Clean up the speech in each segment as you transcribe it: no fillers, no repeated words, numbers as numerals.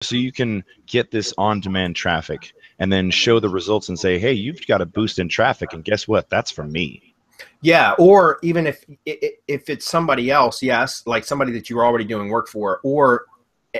So you can get this on-demand traffic and then show the results and say, hey, you've got a boost in traffic, and guess what? That's from me. Yeah, or even if it's somebody else, yes, like somebody that you're already doing work for, or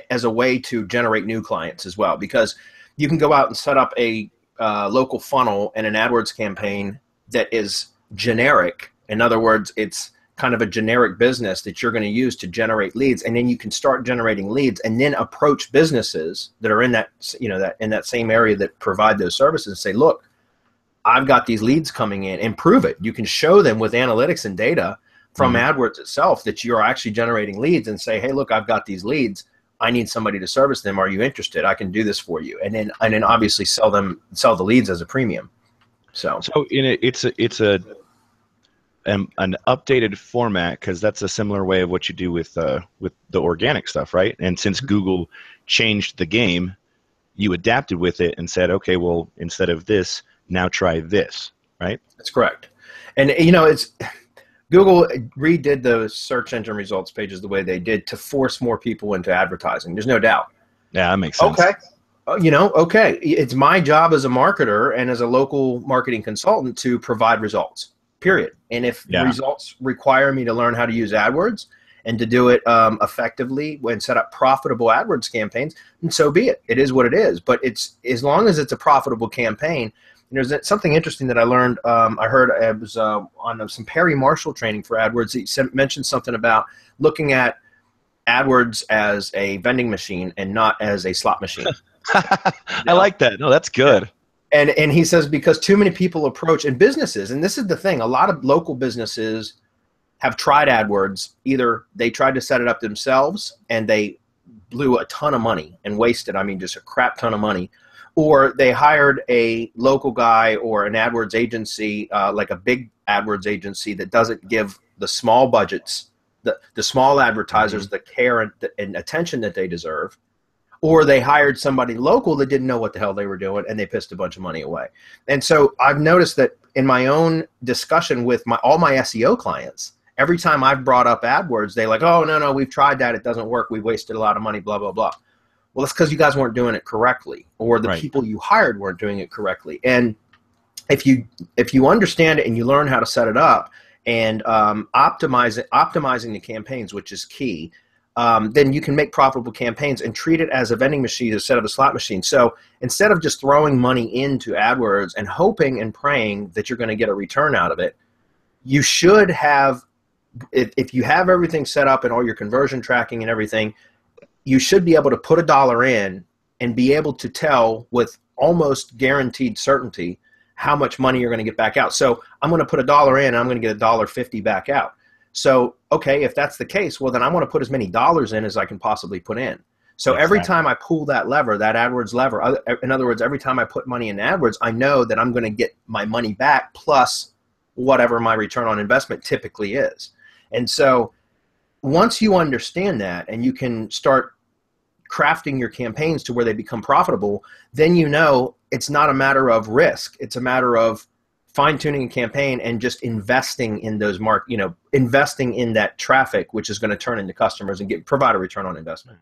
as a way to generate new clients as well, because you can go out and set up a local funnel and an AdWords campaign that is generic. In other words, it's kind of a generic business that you're going to use to generate leads, and then you can start generating leads and then approach businesses that are in that, that in that same area that provide those services and say, look, I've got these leads coming in, and prove it. You can show them with analytics and data from AdWords itself that you're actually generating leads, and say, hey, look, I've got these leads. I need somebody to service them. Are you interested? I can do this for you. And then obviously sell the leads as a premium. So it's an updated format, because that's a similar way of what you do with the organic stuff, right? And since Google changed the game, you adapted with it and said, okay, well, instead of this, now try this, right? That's correct. And it's Google redid the search engine results pages the way they did to force more people into advertising. There's no doubt. Yeah, that makes sense. Okay. Okay. It's my job as a marketer and as a local marketing consultant to provide results, period. And if results require me to learn how to use AdWords and to do it effectively and set up profitable AdWords campaigns, and so be it. It is what it is. But it's, as long as it's a profitable campaign. There's something interesting that I learned. I heard it was on some Perry Marshall training for AdWords. He mentioned something about looking at AdWords as a vending machine and not as a slot machine. I like that. No, that's good. And he says, because too many people approach, and businesses, and this is the thing, a lot of local businesses have tried AdWords. Either they tried to set it up themselves and they blew a ton of money and wasted, just a crap ton of money, or they hired a local guy or an AdWords agency, like a big AdWords agency that doesn't give the small budgets, the small advertisers, the care and attention that they deserve, or they hired somebody local that didn't know what the hell they were doing, and they pissed a bunch of money away. And so I've noticed that in my own discussion with all my SEO clients, every time I've brought up AdWords, they like, oh, no, we've tried that. It doesn't work. We wasted a lot of money, blah, blah, blah. Well, it's because you guys weren't doing it correctly, or the people you hired weren't doing it correctly. And if you understand it and you learn how to set it up and optimizing the campaigns, which is key, then you can make profitable campaigns and treat it as a vending machine instead of a slot machine. So instead of just throwing money into AdWords and hoping and praying that you're going to get a return out of it, you should have, if you have everything set up and all your conversion tracking and everything, you should be able to put $1 in and be able to tell with almost guaranteed certainty how much money you're going to get back out. So I'm going to put $1 in and I'm going to get $1.50 back out. So, okay, if that's the case, well, then I want to put as many dollars in as I can possibly put in. So every time I pull that lever, that AdWords lever, in other words, every time I put money in AdWords, I know that I'm going to get my money back plus whatever my return on investment typically is. And so once you understand that and you can start crafting your campaigns to where they become profitable, then it's not a matter of risk. It's a matter of fine-tuning a campaign and just investing in those investing in that traffic, which is going to turn into customers and provide a return on investment.